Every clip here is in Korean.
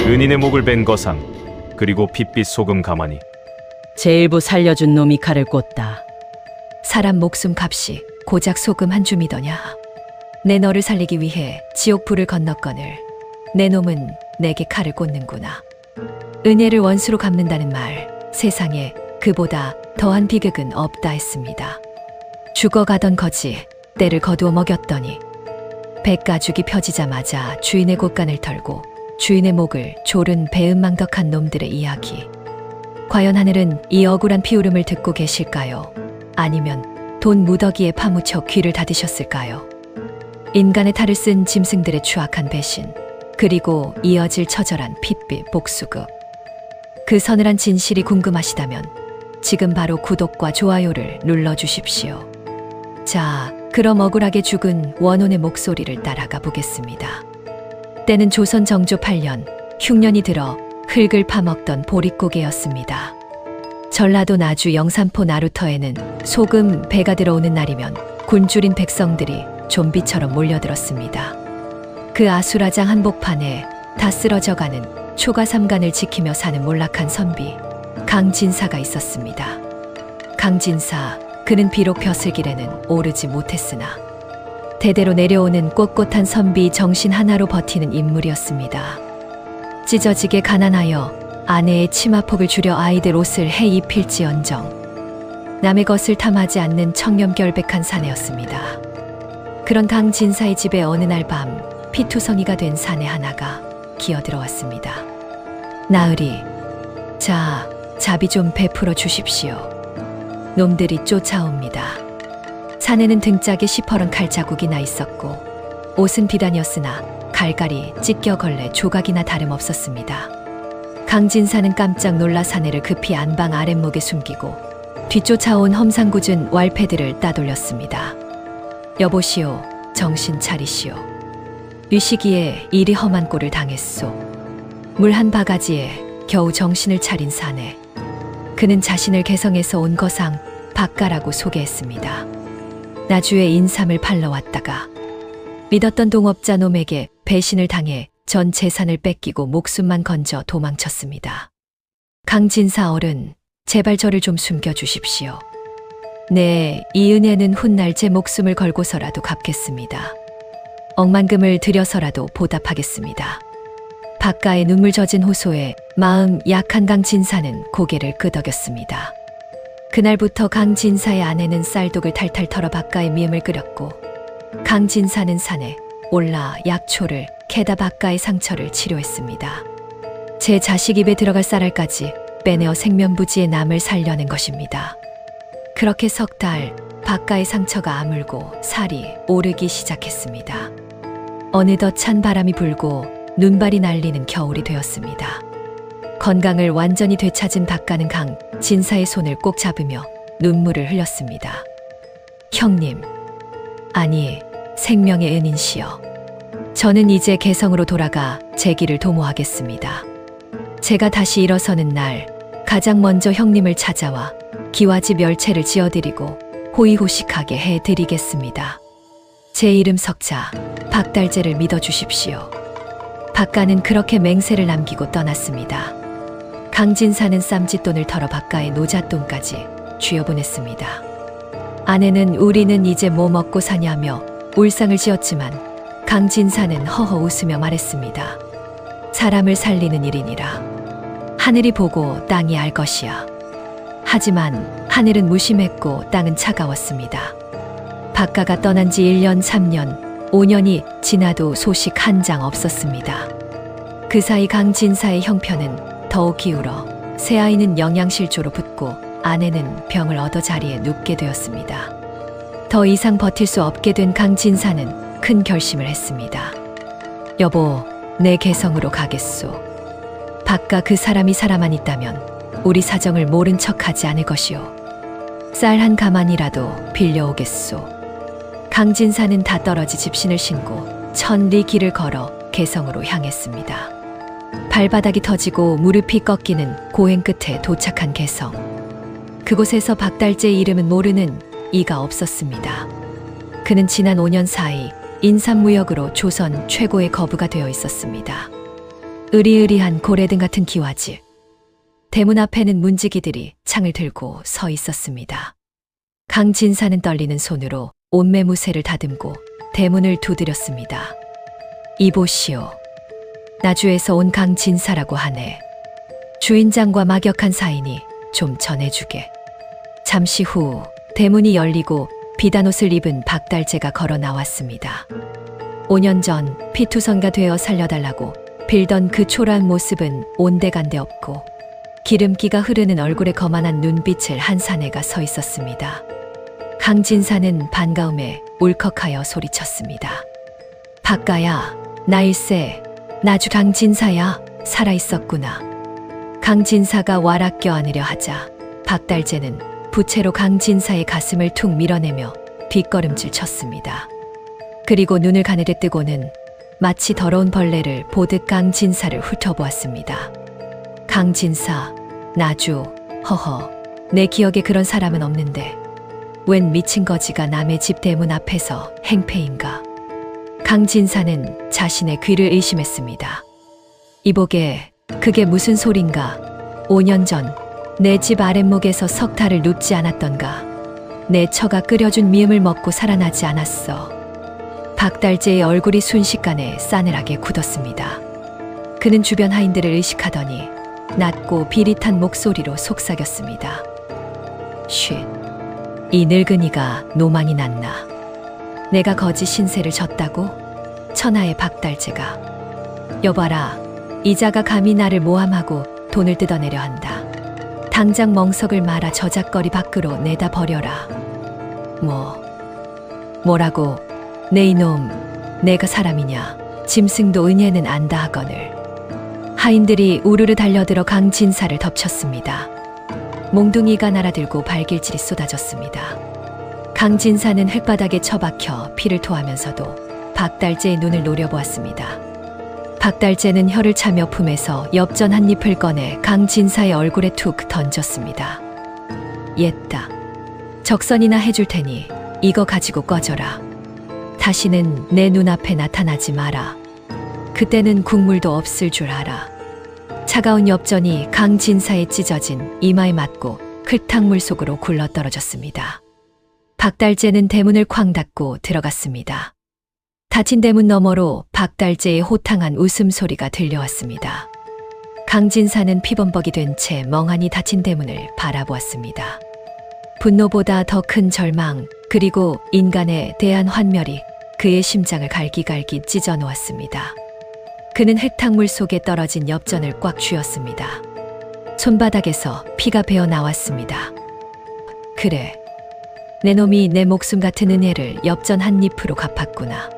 은인의 목을 벤 거상, 그리고 핏빛 소금 가마니. 제1부 살려준 놈이 칼을 꽂다. 사람 목숨 값이 고작 소금 한 줌이더냐. 내 너를 살리기 위해 지옥불을 건넜거늘 내 놈은 내게 칼을 꽂는구나. 은혜를 원수로 갚는다는 말, 세상에 그보다 더한 비극은 없다 했습니다. 죽어가던 거지 때를 거두어 먹였더니 백가죽이 펴지자마자 주인의 곳간을 털고 주인의 목을 조른 배은망덕한 놈들의 이야기. 과연 하늘은 이 억울한 피울음을 듣고 계실까요? 아니면 돈 무더기에 파묻혀 귀를 닫으셨을까요? 인간의 탈을 쓴 짐승들의 추악한 배신, 그리고 이어질 처절한 핏빛 복수극. 그 서늘한 진실이 궁금하시다면 지금 바로 구독과 좋아요를 눌러주십시오. 자, 그럼 억울하게 죽은 원혼의 목소리를 따라가 보겠습니다. 때는 조선 정조 8년, 흉년이 들어 흙을 파먹던 보릿고개였습니다. 전라도 나주 영산포 나루터에는 소금 배가 들어오는 날이면 굶주린 백성들이 좀비처럼 몰려들었습니다. 그 아수라장 한복판에 다 쓰러져가는 초가삼간을 지키며 사는 몰락한 선비 강진사가 있었습니다. 강진사, 그는 비록 벼슬길에는 오르지 못했으나 대대로 내려오는 꼿꼿한 선비 정신 하나로 버티는 인물이었습니다. 찢어지게 가난하여 아내의 치마폭을 줄여 아이들 옷을 해 입힐지언정 남의 것을 탐하지 않는 청렴결백한 사내였습니다. 그런 강진사의 집에 어느 날 밤 피투성이가 된 사내 하나가 기어들어왔습니다. 나으리, 자, 자비 좀 베풀어 주십시오. 놈들이 쫓아옵니다. 사내는 등짝에 시퍼런 칼자국이 나 있었고 옷은 비단이었으나 갈갈이 찢겨 걸레 조각이나 다름없었습니다. 강진사는 깜짝 놀라 사내를 급히 안방 아랫목에 숨기고 뒤쫓아온 험상궂은 왈패들을 따돌렸습니다. 여보시오, 정신 차리시오. 이 시기에 이리 험한 꼴을 당했소. 물 한 바가지에 겨우 정신을 차린 사내. 그는 자신을 개성에서 온 거상 박가라고 소개했습니다. 나주에 인삼을 팔러 왔다가 믿었던 동업자 놈에게 배신을 당해 전 재산을 뺏기고 목숨만 건져 도망쳤습니다. 강진사 어른, 제발 저를 좀 숨겨주십시오. 네, 이 은혜는 훗날 제 목숨을 걸고서라도 갚겠습니다. 억만금을 들여서라도 보답하겠습니다. 박가의 눈물 젖은 호소에 마음 약한 강진사는 고개를 끄덕였습니다. 그날부터 강진사의 아내는 쌀독을 탈탈 털어 박가의 미음을 끓였고 강진사는 산에 올라 약초를 캐다 박가의 상처를 치료했습니다. 제 자식 입에 들어갈 쌀알까지 빼내어 생면부지의 남을 살려낸 것입니다. 그렇게 석 달 박가의 상처가 아물고 살이 오르기 시작했습니다. 어느덧 찬 바람이 불고 눈발이 날리는 겨울이 되었습니다. 건강을 완전히 되찾은 박가는 강진사의 손을 꼭 잡으며 눈물을 흘렸습니다. 형님, 아니 생명의 은인시여, 저는 이제 개성으로 돌아가 제 길을 도모하겠습니다. 제가 다시 일어서는 날 가장 먼저 형님을 찾아와 기와집 멸체를 지어드리고 호의호식하게 해드리겠습니다. 제 이름 석자 박달재를 믿어주십시오. 박가는 그렇게 맹세를 남기고 떠났습니다. 강진사는 쌈짓돈을 털어 박가의 노잣돈까지 쥐어보냈습니다. 아내는 우리는 이제 뭐 먹고 사냐며 울상을 지었지만 강진사는 허허 웃으며 말했습니다. 사람을 살리는 일이니라. 하늘이 보고 땅이 알 것이야. 하지만 하늘은 무심했고 땅은 차가웠습니다. 박가가 떠난 지 1년, 3년, 5년이 지나도 소식 한 장 없었습니다. 그 사이 강진사의 형편은 더욱 기울어 새아이는 영양실조로 붓고 아내는 병을 얻어 자리에 눕게 되었습니다. 더 이상 버틸 수 없게 된 강진사는 큰 결심을 했습니다. 여보, 내 개성으로 가겠소. 박가 그 사람이 살아만 있다면 우리 사정을 모른 척하지 않을 것이오. 쌀 한 가만이라도 빌려오겠소. 강진사는 다 떨어지 집신을 신고 1000리 길을 걸어 개성으로 향했습니다. 발바닥이 터지고 무릎이 꺾이는 고행 끝에 도착한 개성. 그곳에서 박달재의 이름은 모르는 이가 없었습니다. 그는 지난 5년 사이 인삼무역으로 조선 최고의 거부가 되어 있었습니다. 으리으리한 고래등 같은 기와집. 대문 앞에는 문지기들이 창을 들고 서 있었습니다. 강진사는 떨리는 손으로 옷매무새를 다듬고 대문을 두드렸습니다. 이보시오. 나주에서 온 강진사라고 하네. 주인장과 막역한 사이니 좀 전해주게. 잠시 후 대문이 열리고 비단옷을 입은 박달재가 걸어 나왔습니다. 5년 전 피투성가 되어 살려달라고 빌던 그 초라한 모습은 온데간데 없고 기름기가 흐르는 얼굴에 거만한 눈빛을 한 사내가 서 있었습니다. 강진사는 반가움에 울컥하여 소리쳤습니다. 박가야, 나일세, 나주 강진사야, 살아있었구나. 강진사가 와락 껴안으려 하자 박달재는 부채로 강진사의 가슴을 툭 밀어내며 뒷걸음질 쳤습니다. 그리고 눈을 가늘게 뜨고는 마치 더러운 벌레를 보듯 강진사를 훑어보았습니다. 강진사, 나주, 허허, 내 기억에 그런 사람은 없는데 웬 미친 거지가 남의 집 대문 앞에서 행패인가. 강진사는 자신의 귀를 의심했습니다. 이보게, 그게 무슨 소린가. 5년 전 내 집 아랫목에서 석 달을 눕지 않았던가. 내 처가 끓여준 미음을 먹고 살아나지 않았어. 박달재의 얼굴이 순식간에 싸늘하게 굳었습니다. 그는 주변 하인들을 의식하더니 낮고 비릿한 목소리로 속삭였습니다. 쉿, 이 늙은이가 노망이 났나. 내가 거지 신세를 졌다고? 천하의 박달재가. 여봐라, 이자가 감히 나를 모함하고 돈을 뜯어내려 한다. 당장 멍석을 말아 저작거리 밖으로 내다 버려라. 뭐라고? 내 이놈, 내가 사람이냐. 짐승도 은혜는 안다 하거늘. 하인들이 우르르 달려들어 강진사를 덮쳤습니다. 몽둥이가 날아들고 발길질이 쏟아졌습니다. 강진사는 흙바닥에 처박혀 피를 토하면서도 박달재의 눈을 노려보았습니다. 박달재는 혀를 차며 품에서 엽전 한 잎을 꺼내 강진사의 얼굴에 툭 던졌습니다. 옛다. 적선이나 해줄 테니 이거 가지고 꺼져라. 다시는 내 눈앞에 나타나지 마라. 그때는 국물도 없을 줄 알아. 차가운 엽전이 강진사에 찢어진 이마에 맞고 클탕물 속으로 굴러떨어졌습니다. 박달재는 대문을 쾅 닫고 들어갔습니다. 닫힌 대문 너머로 박달재의 호탕한 웃음소리가 들려왔습니다. 강진사는 피범벅이 된 채 멍하니 닫힌 대문을 바라보았습니다. 분노보다 더 큰 절망, 그리고 인간에 대한 환멸이 그의 심장을 갈기갈기 찢어 놓았습니다. 그는 흙탕물 속에 떨어진 엽전을 꽉 쥐었습니다. 손바닥에서 피가 배어 나왔습니다. 그래, 내 놈이 내 목숨 같은 은혜를 엽전 한 잎으로 갚았구나.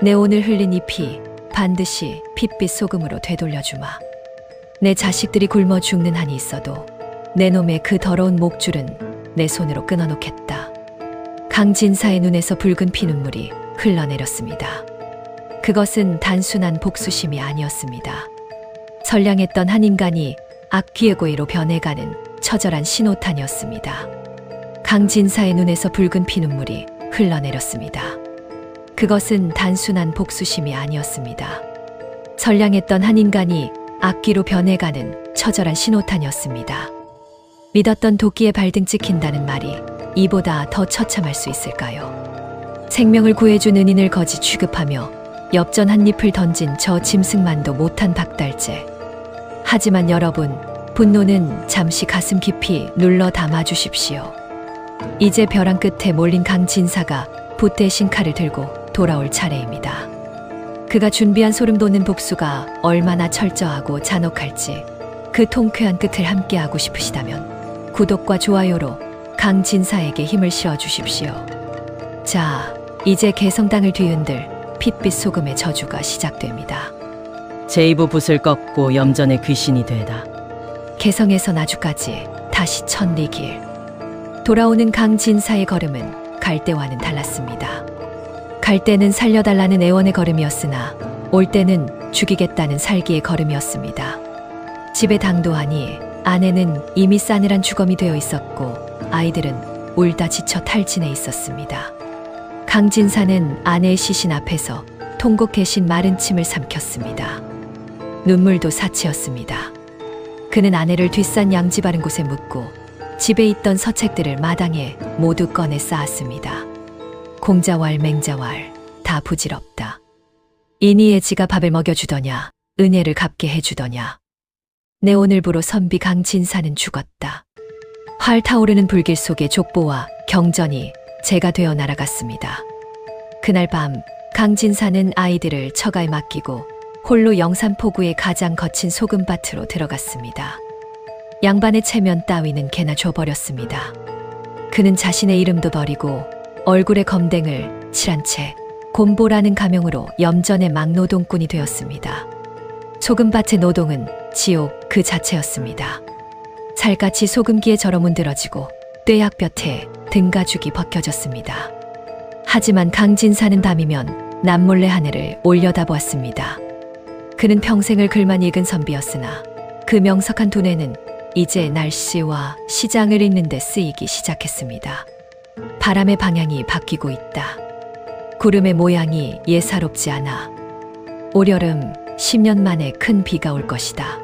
내 오늘 흘린 이 피 반드시 핏빛 소금으로 되돌려주마. 내 자식들이 굶어 죽는 한이 있어도 내 놈의 그 더러운 목줄은 내 손으로 끊어놓겠다. 강진사의 눈에서 붉은 피눈물이 흘러내렸습니다. 그것은 단순한 복수심이 아니었습니다. 선량했던 한 인간이 악귀의 고의로 변해가는 처절한 신호탄이었습니다. 강진사의 눈에서 붉은 피눈물이 흘러내렸습니다. 그것은 단순한 복수심이 아니었습니다. 선량했던 한 인간이 악귀로 변해가는 처절한 신호탄이었습니다. 믿었던 도끼에 발등 찍힌다는 말이 이보다 더 처참할 수 있을까요? 생명을 구해준 은인을 거지 취급하며 엽전 한 잎을 던진 저 짐승만도 못한 박달재. 하지만 여러분, 분노는 잠시 가슴 깊이 눌러 담아주십시오. 이제 벼랑 끝에 몰린 강진사가 붓 대신 칼을 들고 돌아올 차례입니다. 그가 준비한 소름 돋는 복수가 얼마나 철저하고 잔혹할지 그 통쾌한 끝을 함께하고 싶으시다면 구독과 좋아요로 강진사에게 힘을 실어주십시오. 자, 이제 개성당을 뒤흔들 핏빛 소금의 저주가 시작됩니다. 제이부 붓을 꺾고 염전의 귀신이 되다. 개성에서 나주까지 다시 천리길. 돌아오는 강진사의 걸음은 갈 때와는 달랐습니다. 갈 때는 살려달라는 애원의 걸음이었으나 올 때는 죽이겠다는 살기의 걸음이었습니다. 집에 당도하니 아내는 이미 싸늘한 주검이 되어 있었고 아이들은 울다 지쳐 탈진해 있었습니다. 강진사는 아내의 시신 앞에서 통곡해신 마른 침을 삼켰습니다. 눈물도 사치였습니다. 그는 아내를 뒷산 양지 바른 곳에 묻고 집에 있던 서책들을 마당에 모두 꺼내 쌓았습니다. 공자왈 맹자왈 다 부질없다. 이니의 지가 밥을 먹여주더냐, 은혜를 갚게 해주더냐. 내 오늘부로 선비 강진사는 죽었다. 활 타오르는 불길 속에 족보와 경전이 재가 되어 날아갔습니다. 그날 밤 강진사는 아이들을 처가에 맡기고 홀로 영산포구의 가장 거친 소금밭으로 들어갔습니다. 양반의 체면 따위는 개나 줘버렸습니다. 그는 자신의 이름도 버리고 얼굴에 검댕을 칠한 채 곰보라는 가명으로 염전의 막노동꾼이 되었습니다. 소금밭의 노동은 지옥 그 자체였습니다. 살갗이 소금기에 절어 문드러지고 뙤약볕에 등가죽이 벗겨졌습니다. 하지만 강진사는 밤이면 남몰래 하늘을 올려다보았습니다. 그는 평생을 글만 읽은 선비였으나 그 명석한 두뇌는 이제 날씨와 시장을 읽는 데 쓰이기 시작했습니다. 바람의 방향이 바뀌고 있다. 구름의 모양이 예사롭지 않아. 올여름 10년 만에 큰 비가 올 것이다.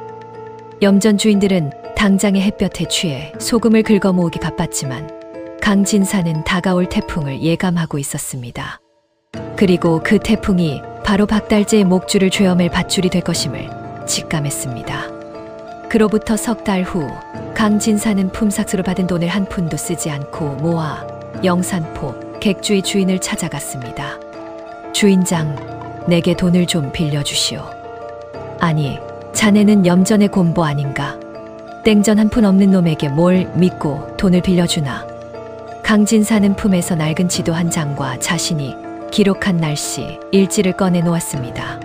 염전 주인들은 당장의 햇볕에 취해 소금을 긁어 모으기 바빴지만 강진사는 다가올 태풍을 예감하고 있었습니다. 그리고 그 태풍이 바로 박달재의 목줄을 죄어맬 밧줄이 될 것임을 직감했습니다. 그로부터 석 달 후 강진사는 품삯으로 받은 돈을 한 푼도 쓰지 않고 모아 영산포 객주의 주인을 찾아갔습니다. 주인장, 내게 돈을 좀 빌려주시오. 아니, 자네는 염전의 곰보 아닌가? 땡전 한 푼 없는 놈에게 뭘 믿고 돈을 빌려주나? 강진사는 품에서 낡은 지도 한 장과 자신이 기록한 날씨, 일지를 꺼내 놓았습니다.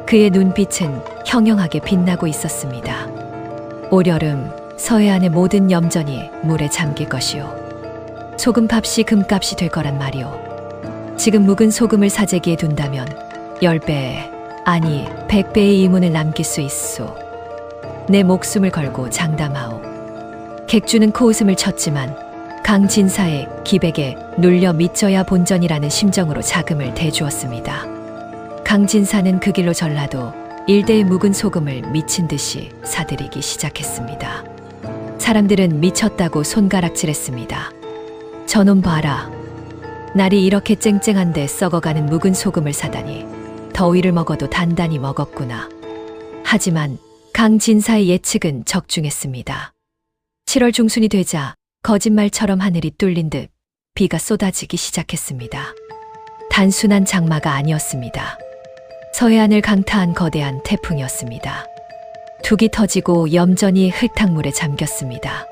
그의 눈빛은 형형하게 빛나고 있었습니다. 올여름 서해안의 모든 염전이 물에 잠길 것이요. 소금값이 금값이 될 거란 말이오. 지금 묵은 소금을 사재기에 둔다면 10배, 아니 100배의 이문을 남길 수 있소. 내 목숨을 걸고 장담하오. 객주는 코웃음을 쳤지만 강진사의 기백에 눌려 미쳐야 본전이라는 심정으로 자금을 대주었습니다. 강진사는 그 길로 전라도 일대의 묵은 소금을 미친 듯이 사들이기 시작했습니다. 사람들은 미쳤다고 손가락질했습니다. 저놈 봐라. 날이 이렇게 쨍쨍한데 썩어가는 묵은 소금을 사다니 더위를 먹어도 단단히 먹었구나. 하지만 강진사의 예측은 적중했습니다. 7월 중순이 되자 거짓말처럼 하늘이 뚫린 듯 비가 쏟아지기 시작했습니다. 단순한 장마가 아니었습니다. 서해안을 강타한 거대한 태풍이었습니다. 둑이 터지고 염전이 흙탕물에 잠겼습니다.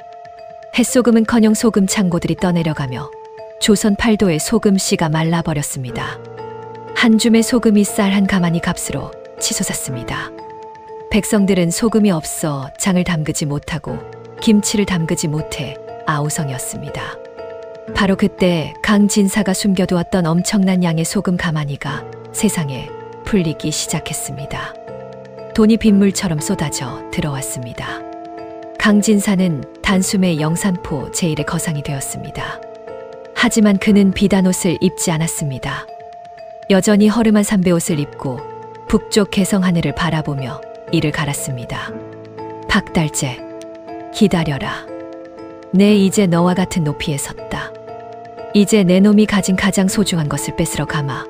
햇소금은커녕 소금 창고들이 떠내려가며 조선 팔도의 소금씨가 말라버렸습니다. 한 줌의 소금이 쌀 한 가마니 값으로 치솟았습니다. 백성들은 소금이 없어 장을 담그지 못하고 김치를 담그지 못해 아우성이었습니다. 바로 그때 강진사가 숨겨두었던 엄청난 양의 소금 가마니가 세상에 풀리기 시작했습니다. 돈이 빗물처럼 쏟아져 들어왔습니다. 강진사는 단숨에 영산포 제1의 거상이 되었습니다. 하지만 그는 비단옷을 입지 않았습니다. 여전히 허름한 삼배옷을 입고 북쪽 개성 하늘을 바라보며 이를 갈았습니다. 박달재, 기다려라. 내 이제 너와 같은 높이에 섰다. 이제 내 놈이 가진 가장 소중한 것을 뺏으러 가마.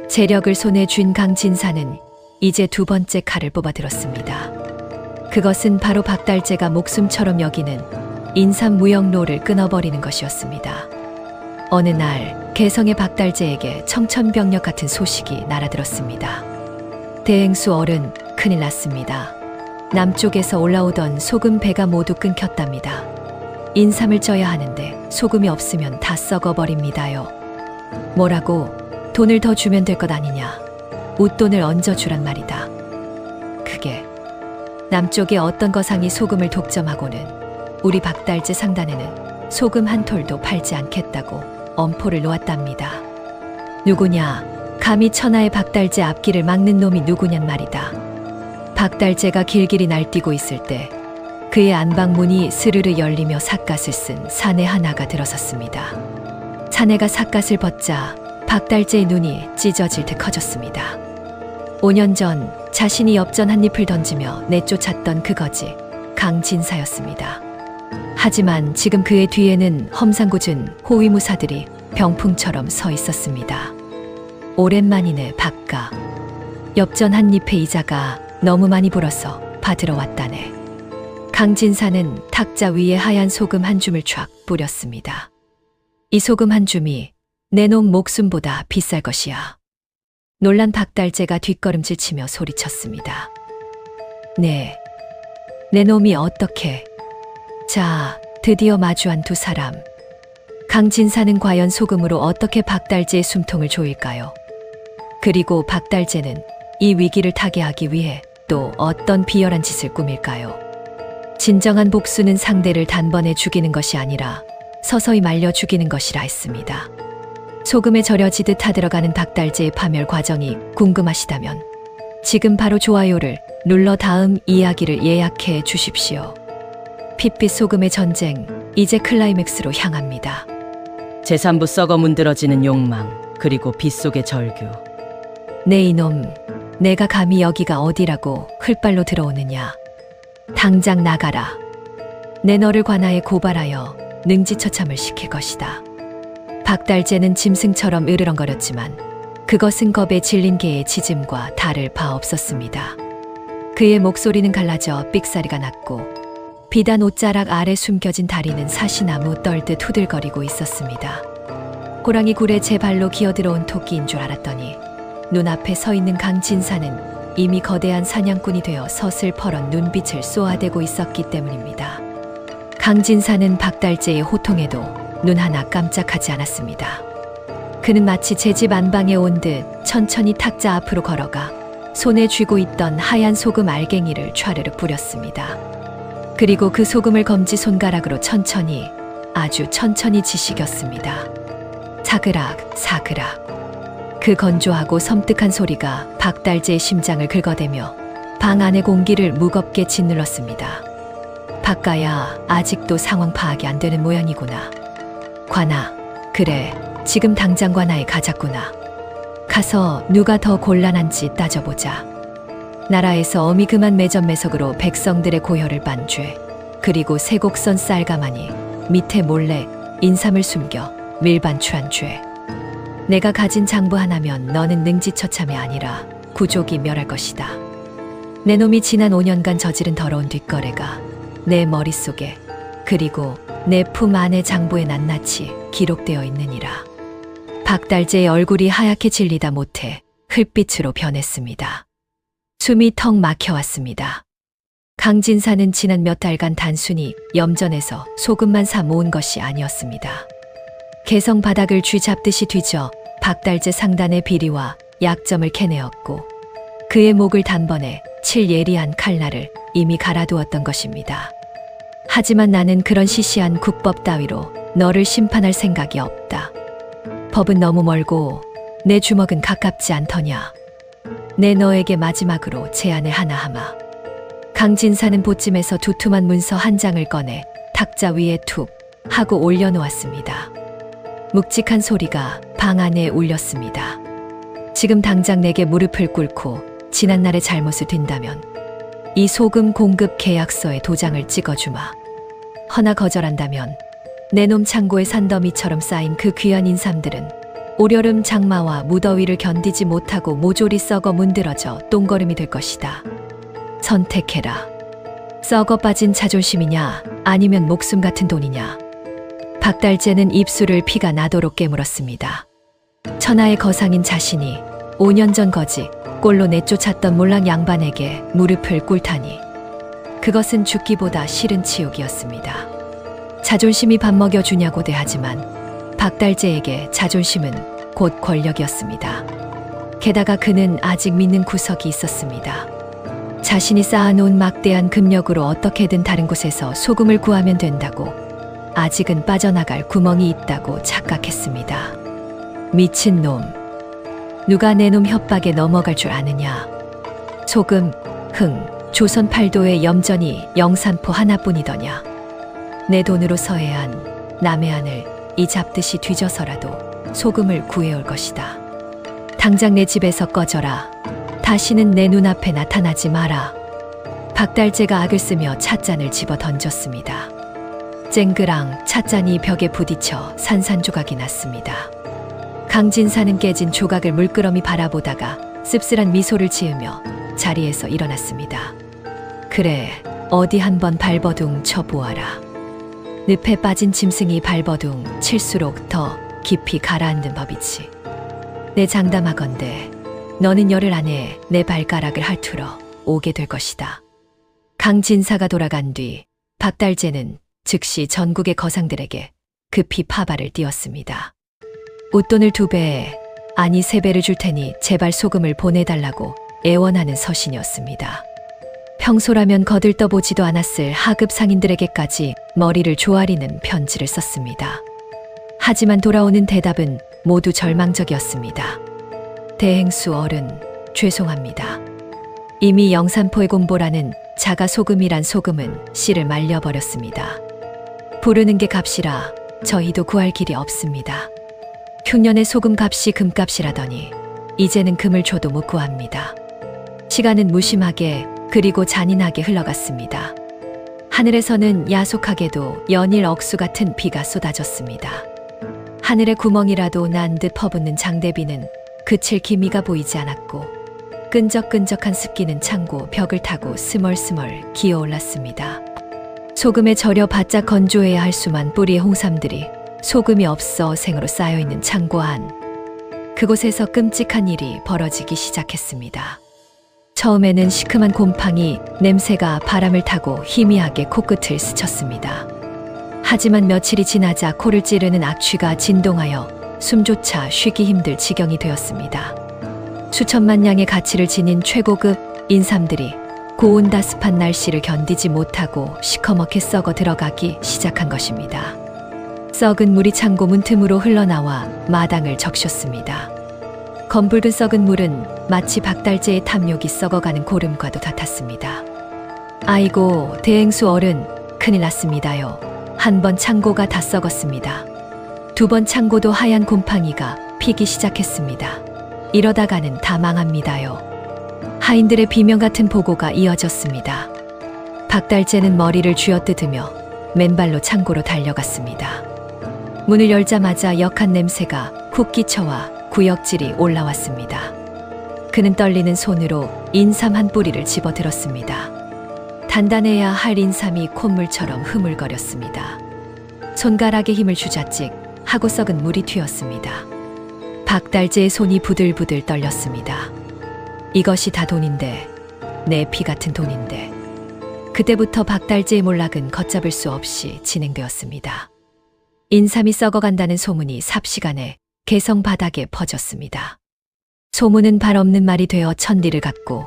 재력을 손에 쥔 강진사는 이제 두 번째 칼을 뽑아들었습니다. 그것은 바로 박달재가 목숨처럼 여기는 인삼무역로를 끊어버리는 것이었습니다. 어느 날 개성의 박달재에게 청천벽력 같은 소식이 날아들었습니다. 대행수 어른, 큰일 났습니다. 남쪽에서 올라오던 소금 배가 모두 끊겼답니다. 인삼을 쪄야 하는데 소금이 없으면 다 썩어버립니다요. 뭐라고? 돈을 더 주면 될 것 아니냐. 웃돈을 얹어주란 말이다. 그게 남쪽의 어떤 거상이 소금을 독점하고는 우리 박달재 상단에는 소금 한 톨도 팔지 않겠다고 엄포를 놓았답니다. 누구냐? 감히 천하의 박달재 앞길을 막는 놈이 누구냔 말이다. 박달재가 길길이 날뛰고 있을 때 그의 안방문이 스르르 열리며 삿갓을 쓴 사내 하나가 들어섰습니다. 사내가 삿갓을 벗자 박달재의 눈이 찢어질 듯 커졌습니다. 5년 전 자신이 엽전 한 잎을 던지며 내쫓았던 그 거지 강진사였습니다. 하지만 지금 그의 뒤에는 험상궂은 호위무사들이 병풍처럼 서 있었습니다. 오랜만이네 박가. 엽전 한 잎의 이자가 너무 많이 불어서 받으러 왔다네. 강진사는 탁자 위에 하얀 소금 한 줌을 촥 뿌렸습니다. 이 소금 한 줌이 내 놈 목숨보다 비쌀 것이야. 놀란 박달재가 뒷걸음질 치며 소리쳤습니다. 네, 내 놈이 어떻게... 자, 드디어 마주한 두 사람. 강진사는 과연 소금으로 어떻게 박달재의 숨통을 조일까요? 그리고 박달재는 이 위기를 타개하기 위해 또 어떤 비열한 짓을 꾸밀까요? 진정한 복수는 상대를 단번에 죽이는 것이 아니라 서서히 말려 죽이는 것이라 했습니다. 소금에 절여지듯 타들어가는 박달재의 파멸 과정이 궁금하시다면 지금 바로 좋아요를 눌러 다음 이야기를 예약해 주십시오. 핏빛 소금의 전쟁, 이제 클라이맥스로 향합니다. 제3부 썩어 문드러지는 욕망, 그리고 빗속의 절규. 네 이놈, 내가 감히 여기가 어디라고 흙발로 들어오느냐. 당장 나가라. 내 너를 관아에 고발하여 능지처참을 시킬 것이다. 박달재는 짐승처럼 으르렁거렸지만 그것은 겁에 질린 개의 짖음과 다를 바 없었습니다. 그의 목소리는 갈라져 삑사리가 났고 비단 옷자락 아래 숨겨진 다리는 사시나무 떨듯 후들거리고 있었습니다. 호랑이 굴에 제 발로 기어들어온 토끼인 줄 알았더니 눈앞에 서 있는 강진사는 이미 거대한 사냥꾼이 되어 서슬퍼런 눈빛을 쏘아대고 있었기 때문입니다. 강진사는 박달재의 호통에도 눈 하나 깜짝하지 않았습니다. 그는 마치 제 집 안방에 온 듯 천천히 탁자 앞으로 걸어가 손에 쥐고 있던 하얀 소금 알갱이를 촤르르 뿌렸습니다. 그리고 그 소금을 검지 손가락으로 천천히, 아주 천천히 지식였습니다. 사그락 사그락. 그 건조하고 섬뜩한 소리가 박달재의 심장을 긁어대며 방 안의 공기를 무겁게 짓눌렀습니다. 박가야, 아직도 상황 파악이 안 되는 모양이구나. 관아, 그래, 지금 당장 관아에 가자꾸나. 가서 누가 더 곤란한지 따져보자. 나라에서 어미 그만 매점매석으로 백성들의 고혈을 빤 죄, 그리고 세곡선 쌀가마니 밑에 몰래 인삼을 숨겨 밀반추한 죄. 내가 가진 장부 하나면 너는 능지처참이 아니라 구족이 멸할 것이다. 내 놈이 지난 5년간 저지른 더러운 뒷거래가 내 머릿속에 그리고 내 품 안의 장부에 낱낱이 기록되어 있느니라. 박달재의 얼굴이 하얗게 질리다 못해 흙빛으로 변했습니다. 숨이 턱 막혀왔습니다. 강진사는 지난 몇 달간 단순히 염전에서 소금만 사 모은 것이 아니었습니다. 개성 바닥을 쥐 잡듯이 뒤져 박달재 상단의 비리와 약점을 캐내었고 그의 목을 단번에 칠 예리한 칼날을 이미 갈아두었던 것입니다. 하지만 나는 그런 시시한 국법 따위로 너를 심판할 생각이 없다. 법은 너무 멀고 내 주먹은 가깝지 않더냐. 내 너에게 마지막으로 제안을 하나 하마. 강진사는 보찜에서 두툼한 문서 한 장을 꺼내 탁자 위에 툭 하고 올려놓았습니다. 묵직한 소리가 방 안에 울렸습니다. 지금 당장 내게 무릎을 꿇고 지난날의 잘못을 든다면 이 소금 공급 계약서에 도장을 찍어주마. 허나 거절한다면 내 놈 창고에 산더미처럼 쌓인 그 귀한 인삼들은 올여름 장마와 무더위를 견디지 못하고 모조리 썩어 문드러져 똥거름이 될 것이다. 선택해라. 썩어 빠진 자존심이냐 아니면 목숨 같은 돈이냐. 박달재는 입술을 피가 나도록 깨물었습니다. 천하의 거상인 자신이 5년 전 거지 꼴로 내쫓았던 몰락 양반에게 무릎을 꿇다니 그것은 죽기보다 싫은 치욕이었습니다. 자존심이 밥 먹여주냐고 대하지만 박달재에게 자존심은 곧 권력이었습니다. 게다가 그는 아직 믿는 구석이 있었습니다. 자신이 쌓아놓은 막대한 금력으로 어떻게든 다른 곳에서 소금을 구하면 된다고 아직은 빠져나갈 구멍이 있다고 착각했습니다. 미친놈. 누가 내 놈 협박에 넘어갈 줄 아느냐. 소금, 흥, 조선 팔도의 염전이 영산포 하나뿐이더냐. 내 돈으로 서해안, 남해안을 이 잡듯이 뒤져서라도 소금을 구해올 것이다. 당장 내 집에서 꺼져라. 다시는 내 눈앞에 나타나지 마라. 박달재가 악을 쓰며 찻잔을 집어 던졌습니다. 쨍그랑 찻잔이 벽에 부딪혀 산산조각이 났습니다. 강진사는 깨진 조각을 물끄러미 바라보다가 씁쓸한 미소를 지으며 자리에서 일어났습니다. 그래, 어디 한번 발버둥 쳐보아라. 늪에 빠진 짐승이 발버둥 칠수록 더 깊이 가라앉는 법이지. 내 장담하건대 너는 열흘 안에 내 발가락을 핥으러 오게 될 것이다. 강진사가 돌아간 뒤 박달재는 즉시 전국의 거상들에게 급히 파발을 띄웠습니다. 웃돈을 2배, 아니 3배를 줄 테니 제발 소금을 보내달라고 애원하는 서신이었습니다. 평소라면 거들떠보지도 않았을 하급 상인들에게까지 머리를 조아리는 편지를 썼습니다. 하지만 돌아오는 대답은 모두 절망적이었습니다. 대행수 어른, 죄송합니다. 이미 영산포의 곰보라는 자가 소금이란 소금은 씨를 말려버렸습니다. 부르는 게 값이라 저희도 구할 길이 없습니다. 흉년의 소금 값이 금값이라더니 이제는 금을 줘도 못 구합니다. 시간은 무심하게 그리고 잔인하게 흘러갔습니다. 하늘에서는 야속하게도 연일 억수 같은 비가 쏟아졌습니다. 하늘에 구멍이라도 난 듯 퍼붓는 장대비는 그칠 기미가 보이지 않았고 끈적끈적한 습기는 창고 벽을 타고 스멀스멀 기어올랐습니다. 소금에 절여 바짝 건조해야 할 수만 뿌리의 홍삼들이 소금이 없어 생으로 쌓여있는 창고 안. 그곳에서 끔찍한 일이 벌어지기 시작했습니다. 처음에는 시큼한 곰팡이 냄새가 바람을 타고 희미하게 코끝을 스쳤습니다. 하지만 며칠이 지나자 코를 찌르는 악취가 진동하여 숨조차 쉬기 힘들 지경이 되었습니다. 수천만 양의 가치를 지닌 최고급 인삼들이 고온다습한 날씨를 견디지 못하고 시커멓게 썩어 들어가기 시작한 것입니다. 썩은 물이 창고 문틈으로 흘러나와 마당을 적셨습니다. 검붉은 썩은 물은 마치 박달재의 탐욕이 썩어가는 고름과도 같았습니다. 아이고, 대행수 어른, 큰일 났습니다요. 한 번 창고가 다 썩었습니다. 2번 창고도 하얀 곰팡이가 피기 시작했습니다. 이러다가는 다 망합니다요. 하인들의 비명 같은 보고가 이어졌습니다. 박달재는 머리를 쥐어뜯으며 맨발로 창고로 달려갔습니다. 문을 열자마자 역한 냄새가 훅 끼쳐와 구역질이 올라왔습니다. 그는 떨리는 손으로 인삼 한 뿌리를 집어들었습니다. 단단해야 할 인삼이 콧물처럼 흐물거렸습니다. 손가락에 힘을 주자찍 하고 썩은 물이 튀었습니다. 박달재의 손이 부들부들 떨렸습니다. 이것이 다 돈인데, 내 피 같은 돈인데. 그때부터 박달재의 몰락은 걷잡을 수 없이 진행되었습니다. 인삼이 썩어간다는 소문이 삽시간에 개성 바닥에 퍼졌습니다. 소문은 발 없는 말이 되어 천리를 갖고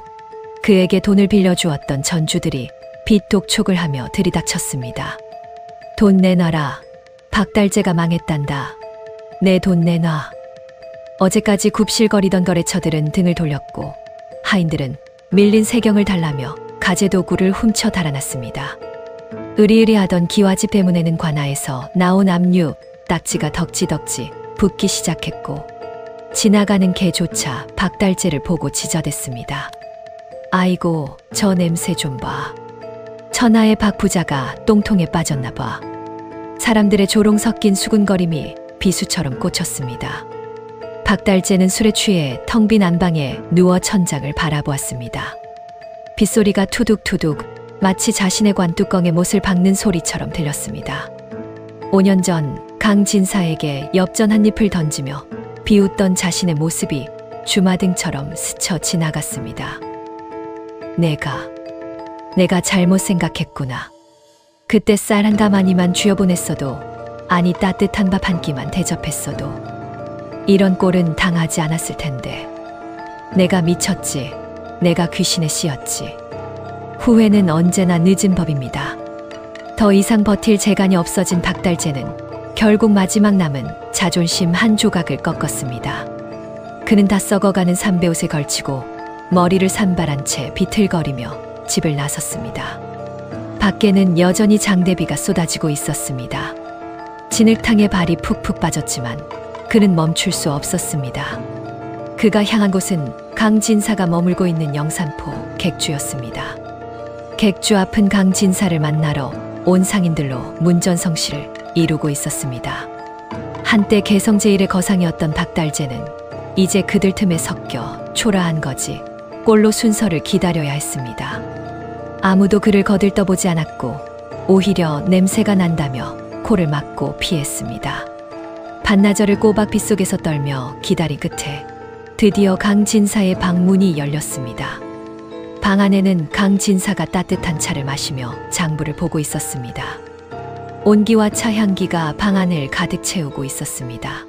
그에게 돈을 빌려주었던 전주들이 빚독촉을 하며 들이닥쳤습니다. 돈 내놔라. 박달재가 망했단다. 내 돈 내놔. 어제까지 굽실거리던 거래처들은 등을 돌렸고 하인들은 밀린 세경을 달라며 가재도구를 훔쳐 달아났습니다. 으리으리하던 기와집 대문에는 관아에서 나온 압류, 딱지가 덕지덕지 붙기 시작했고 지나가는 개조차 박달재를 보고 지저댔습니다. 아이고, 저 냄새 좀 봐. 천하의 박 부자가 똥통에 빠졌나 봐. 사람들의 조롱 섞인 수군거림이 비수처럼 꽂혔습니다. 박달재는 술에 취해 텅 빈 안방에 누워 천장을 바라보았습니다. 빗소리가 투둑투둑 마치 자신의 관뚜껑에 못을 박는 소리처럼 들렸습니다. 5년 전 강진사에게 엽전 한 잎을 던지며 비웃던 자신의 모습이 주마등처럼 스쳐 지나갔습니다. 내가 잘못 생각했구나. 그때 쌀 한 가마니만 쥐어보냈어도, 아니 따뜻한 밥 한 끼만 대접했어도 이런 꼴은 당하지 않았을 텐데. 내가 미쳤지. 내가 귀신에 씌었지. 후회는 언제나 늦은 법입니다. 더 이상 버틸 재간이 없어진 박달재는 결국 마지막 남은 자존심 한 조각을 꺾었습니다. 그는 다 썩어가는 삼배옷에 걸치고 머리를 산발한 채 비틀거리며 집을 나섰습니다. 밖에는 여전히 장대비가 쏟아지고 있었습니다. 진흙탕에 발이 푹푹 빠졌지만 그는 멈출 수 없었습니다. 그가 향한 곳은 강진사가 머물고 있는 영산포 객주였습니다. 객주 앞은 강진사를 만나러 온 상인들로 문전성시를 이루고 있었습니다. 한때 개성제일의 거상이었던 박달재는 이제 그들 틈에 섞여 초라한 거지 꼴로 순서를 기다려야 했습니다. 아무도 그를 거들떠보지 않았고 오히려 냄새가 난다며 코를 막고 피했습니다. 반나절을 꼬박 빗속에서 떨며 기다린 끝에 드디어 강진사의 방문이 열렸습니다. 방 안에는 강진사가 따뜻한 차를 마시며 장부를 보고 있었습니다. 온기와 차 향기가 방 안을 가득 채우고 있었습니다.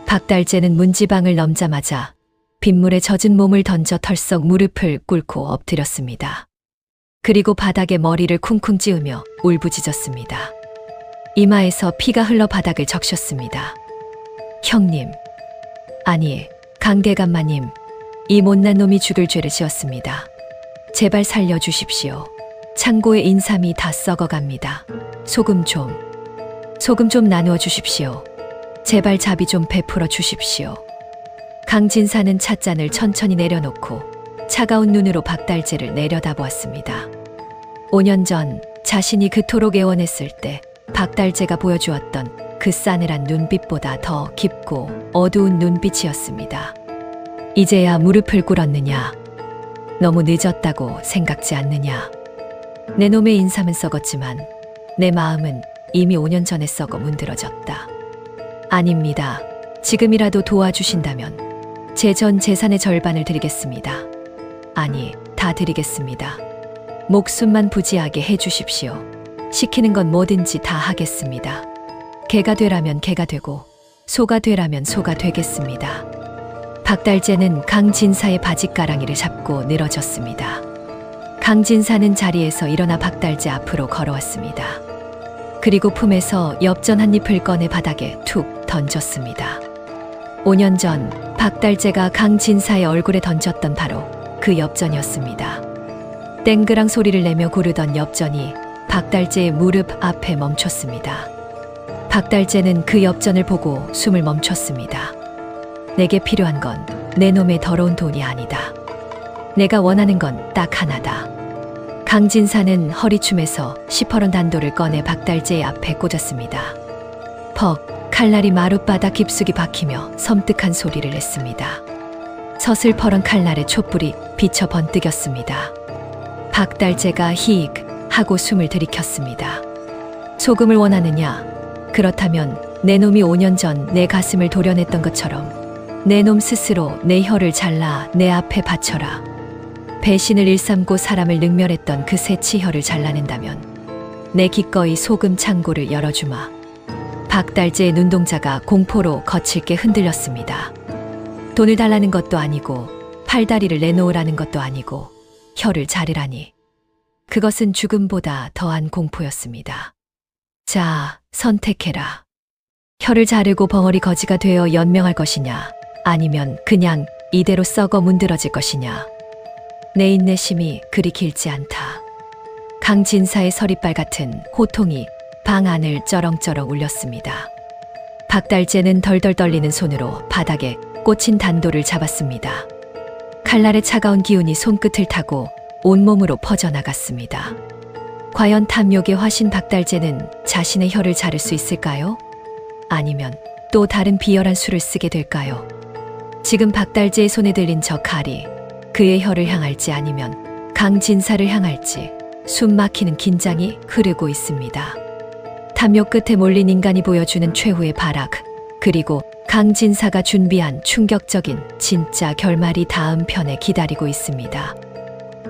박달재는 문지방을 넘자마자 빗물에 젖은 몸을 던져 털썩 무릎을 꿇고 엎드렸습니다. 그리고 바닥에 머리를 쿵쿵 찌우며 울부짖었습니다. 이마에서 피가 흘러 바닥을 적셨습니다. 형님, 아니 강대감마님, 이 못난 놈이 죽을 죄를 지었습니다. 제발 살려주십시오. 창고에 인삼이 다 썩어갑니다. 소금 좀 나누어 주십시오. 제발 자비 좀 베풀어 주십시오. 강진사는 찻잔을 천천히 내려놓고 차가운 눈으로 박달재를 내려다보았습니다. 5년 전 자신이 그토록 애원했을 때 박달재가 보여주었던 그 싸늘한 눈빛보다 더 깊고 어두운 눈빛이었습니다. 이제야 무릎을 꿇었느냐? 너무 늦었다고 생각지 않느냐? 내 놈의 인삼은 썩었지만 내 마음은 이미 5년 전에 썩어 문드러졌다. 아닙니다. 지금이라도 도와주신다면 제 전 재산의 절반을 드리겠습니다. 아니, 다 드리겠습니다. 목숨만 부지하게 해주십시오. 시키는 건 뭐든지 다 하겠습니다. 개가 되라면 개가 되고 소가 되라면 소가 되겠습니다. 박달재는 강진사의 바짓가랑이를 잡고 늘어졌습니다. 강진사는 자리에서 일어나 박달재 앞으로 걸어왔습니다. 그리고 품에서 엽전 한 잎을 꺼내 바닥에 툭 던졌습니다. 5년 전 박달재가 강진사의 얼굴에 던졌던 바로 그 엽전이었습니다. 땡그랑 소리를 내며 구르던 엽전이 박달재의 무릎 앞에 멈췄습니다. 박달재는 그 엽전을 보고 숨을 멈췄습니다. 내게 필요한 건 내 놈의 더러운 돈이 아니다. 내가 원하는 건 딱 하나다. 강진사는 허리춤에서 시퍼런 단도를 꺼내 박달재의 앞에 꽂았습니다. 퍽, 칼날이 마룻바닥 깊숙이 박히며 섬뜩한 소리를 냈습니다. 서슬퍼런 칼날의 촛불이 비쳐 번뜩였습니다. 박달재가 히익 하고 숨을 들이켰습니다. 소금을 원하느냐? 그렇다면 내 놈이 5년 전 내 가슴을 도려냈던 것처럼 내 놈 스스로 내 혀를 잘라 내 앞에 바쳐라. 배신을 일삼고 사람을 능멸했던 그 새치 혀를 잘라낸다면 내 기꺼이 소금 창고를 열어주마. 박달재의 눈동자가 공포로 거칠게 흔들렸습니다. 돈을 달라는 것도 아니고 팔다리를 내놓으라는 것도 아니고 혀를 자르라니. 그것은 죽음보다 더한 공포였습니다. 자, 선택해라. 혀를 자르고 벙어리 거지가 되어 연명할 것이냐, 아니면 그냥 이대로 썩어 문드러질 것이냐. 내 인내심이 그리 길지 않다. 강진사의 서리빨 같은 호통이 방 안을 쩌렁쩌렁 울렸습니다. 박달재는 덜덜 떨리는 손으로 바닥에 꽂힌 단도를 잡았습니다. 칼날의 차가운 기운이 손끝을 타고 온몸으로 퍼져나갔습니다. 과연 탐욕의 화신 박달재는 자신의 혀를 자를 수 있을까요? 아니면 또 다른 비열한 수를 쓰게 될까요? 지금 박달재의 손에 들린 저 칼이 그의 혀를 향할지 아니면 강진사를 향할지 숨 막히는 긴장이 흐르고 있습니다. 탐욕 끝에 몰린 인간이 보여주는 최후의 발악, 그리고 강진사가 준비한 충격적인 진짜 결말이 다음 편에 기다리고 있습니다.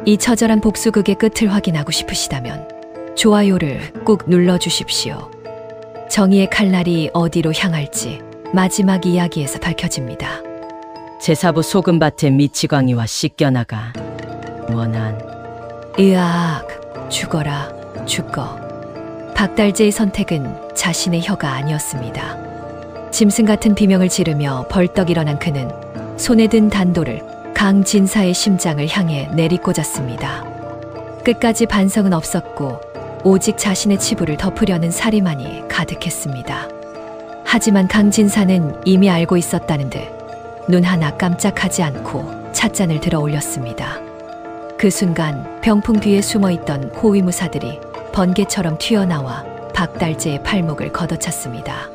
이 처절한 복수극의 끝을 확인하고 싶으시다면 좋아요를 꾹 눌러주십시오. 정의의 칼날이 어디로 향할지 마지막 이야기에서 밝혀집니다. 제사부 소금밭에 미치광이와 씻겨나가 원한 으악, 죽어라, 죽어. 박달재의 선택은 자신의 혀가 아니었습니다. 짐승 같은 비명을 지르며 벌떡 일어난 그는 손에 든 단도를 강진사의 심장을 향해 내리꽂았습니다. 끝까지 반성은 없었고 오직 자신의 치부를 덮으려는 살이만이 가득했습니다. 하지만 강진사는 이미 알고 있었다는 듯 눈 하나 깜짝하지 않고 찻잔을 들어 올렸습니다. 그 순간 병풍 뒤에 숨어있던 호위무사들이 번개처럼 튀어나와 박달재의 팔목을 걷어찼습니다.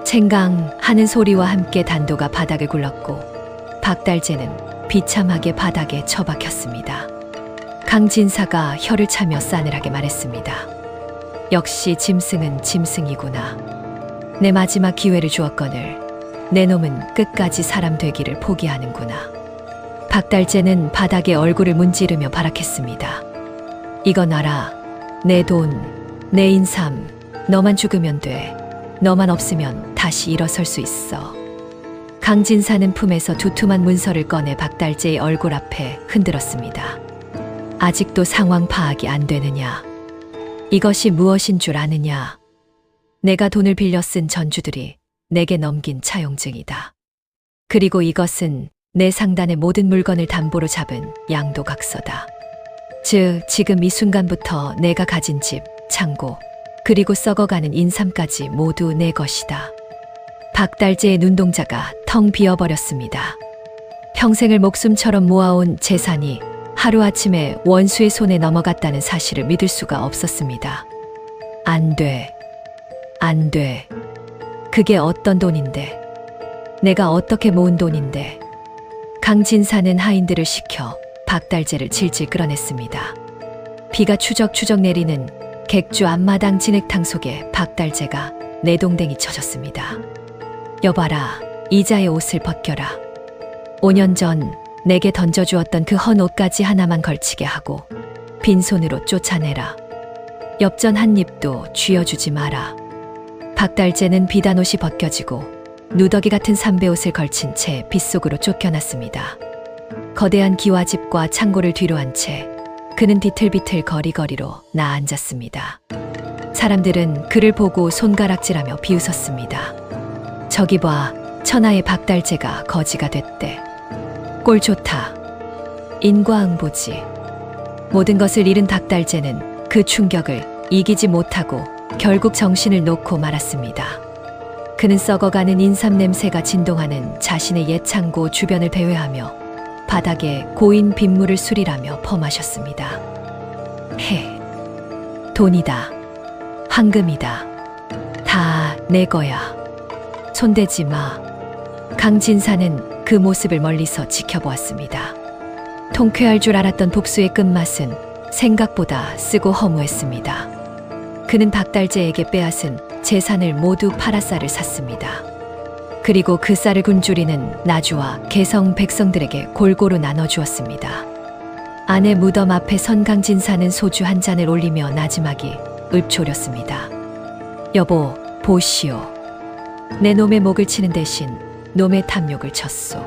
챙강 하는 소리와 함께 단도가 바닥을 굴렀고 박달재는 비참하게 바닥에 처박혔습니다. 강진사가 혀를 차며 싸늘하게 말했습니다. 역시 짐승은 짐승이구나. 내 마지막 기회를 주었거늘 내 놈은 끝까지 사람 되기를 포기하는구나. 박달재는 바닥에 얼굴을 문지르며 발악했습니다. 이거 놔라. 내 돈, 내 인삼, 너만 죽으면 돼. 너만 없으면 다시 일어설 수 있어. 강진사는 품에서 두툼한 문서를 꺼내 박달재의 얼굴 앞에 흔들었습니다. 아직도 상황 파악이 안 되느냐? 이것이 무엇인 줄 아느냐? 내가 돈을 빌려 쓴 전주들이 내게 넘긴 차용증이다. 그리고 이것은 내 상단의 모든 물건을 담보로 잡은 양도각서다. 즉, 지금 이 순간부터 내가 가진 집, 창고, 그리고 썩어가는 인삼까지 모두 내 것이다. 박달재의 눈동자가 텅 비어버렸습니다. 평생을 목숨처럼 모아온 재산이 하루아침에 원수의 손에 넘어갔다는 사실을 믿을 수가 없었습니다. 안 돼. 안 돼. 그게 어떤 돈인데? 내가 어떻게 모은 돈인데? 강진사는 하인들을 시켜 박달재를 질질 끌어냈습니다. 비가 추적추적 내리는 객주 앞마당 진흙탕 속에 박달재가 내동댕이 쳐졌습니다. 여봐라, 이자의 옷을 벗겨라. 5년 전 내게 던져주었던 그 헌 옷까지 하나만 걸치게 하고 빈손으로 쫓아내라. 엽전 한 입도 쥐어주지 마라. 박달재는 비단 옷이 벗겨지고 누더기 같은 삼배옷을 걸친 채 빗속으로 쫓겨났습니다. 거대한 기와집과 창고를 뒤로 한 채 그는 비틀비틀 거리거리로 나앉았습니다. 사람들은 그를 보고 손가락질하며 비웃었습니다. 저기 봐, 천하의 박달재가 거지가 됐대. 꼴 좋다. 인과응보지. 모든 것을 잃은 박달재는 그 충격을 이기지 못하고 결국 정신을 놓고 말았습니다. 그는 썩어가는 인삼 냄새가 진동하는 자신의 옛 창고 주변을 배회하며 바닥에 고인 빗물을 수리라며 퍼마셨습니다. 돈이다. 황금이다. 다 내 거야. 손대지 마. 강진사는 그 모습을 멀리서 지켜보았습니다. 통쾌할 줄 알았던 복수의 끝맛은 생각보다 쓰고 허무했습니다. 그는 박달재에게 빼앗은 재산을 모두 팔아 쌀을 샀습니다. 그리고 그 쌀을 굶주리는 나주와 개성 백성들에게 골고루 나눠주었습니다. 아내 무덤 앞에 선 강진사는 소주 한 잔을 올리며 나지막이 읊조렸습니다. 여보, 보시오. 내 놈의 목을 치는 대신 놈의 탐욕을 쳤소.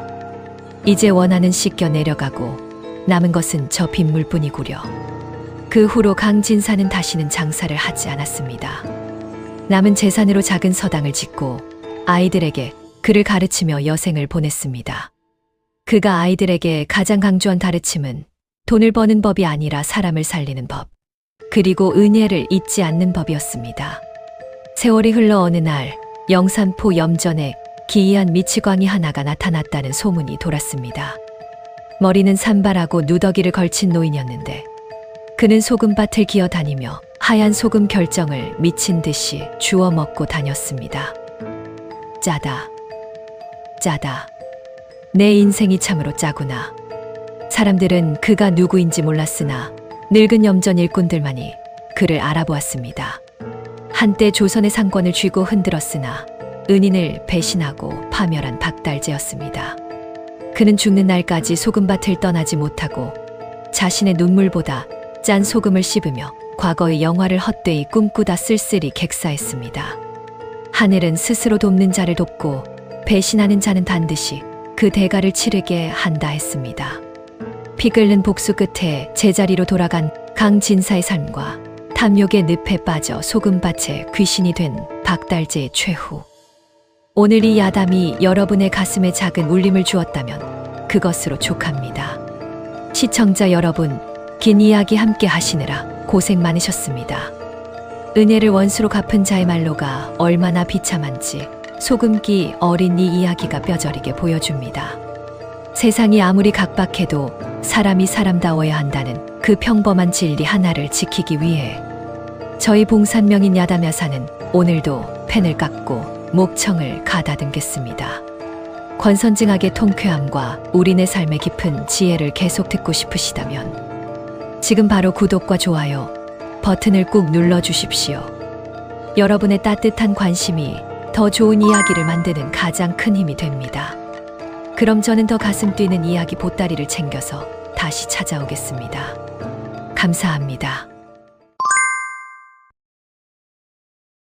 이제 원하는 씻겨 내려가고 남은 것은 저 빗물뿐이구려. 그 후로 강진사는 다시는 장사를 하지 않았습니다. 남은 재산으로 작은 서당을 짓고 아이들에게 그를 가르치며 여생을 보냈습니다. 그가 아이들에게 가장 강조한 가르침은 돈을 버는 법이 아니라 사람을 살리는 법, 그리고 은혜를 잊지 않는 법이었습니다. 세월이 흘러 어느 날 영산포 염전에 기이한 미치광이 하나가 나타났다는 소문이 돌았습니다. 머리는 산발하고 누더기를 걸친 노인이었는데 그는 소금밭을 기어다니며 하얀 소금 결정을 미친 듯이 주워 먹고 다녔습니다. 짜다. 짜다. 내 인생이 참으로 짜구나. 사람들은 그가 누구인지 몰랐으나 늙은 염전 일꾼들만이 그를 알아보았습니다. 한때 조선의 상권을 쥐고 흔들었으나 은인을 배신하고 파멸한 박달재였습니다. 그는 죽는 날까지 소금밭을 떠나지 못하고 자신의 눈물보다 짠 소금을 씹으며 과거의 영화를 헛되이 꿈꾸다 쓸쓸히 객사했습니다. 하늘은 스스로 돕는 자를 돕고 배신하는 자는 반드시 그 대가를 치르게 한다 했습니다. 피 끓는 복수 끝에 제자리로 돌아간 강진사의 삶과 탐욕의 늪에 빠져 소금밭에 귀신이 된 박달재의 최후. 오늘 이 야담이 여러분의 가슴에 작은 울림을 주었다면 그것으로 족합니다. 시청자 여러분, 긴 이야기 함께 하시느라 고생 많으셨습니다. 은혜를 원수로 갚은 자의 말로가 얼마나 비참한지 소금기 어린 이 이야기가 뼈저리게 보여줍니다. 세상이 아무리 각박해도 사람이 사람다워야 한다는 그 평범한 진리 하나를 지키기 위해 저희 봉산명인 야담야사는 오늘도 펜을 깎고 목청을 가다듬겠습니다. 권선징악의 통쾌함과 우리네 삶의 깊은 지혜를 계속 듣고 싶으시다면 지금 바로 구독과 좋아요 버튼을 꾹 눌러주십시오. 여러분의 따뜻한 관심이 더 좋은 이야기를 만드는 가장 큰 힘이 됩니다. 그럼 저는 더 가슴 뛰는 이야기 보따리를 챙겨서 다시 찾아오겠습니다. 감사합니다.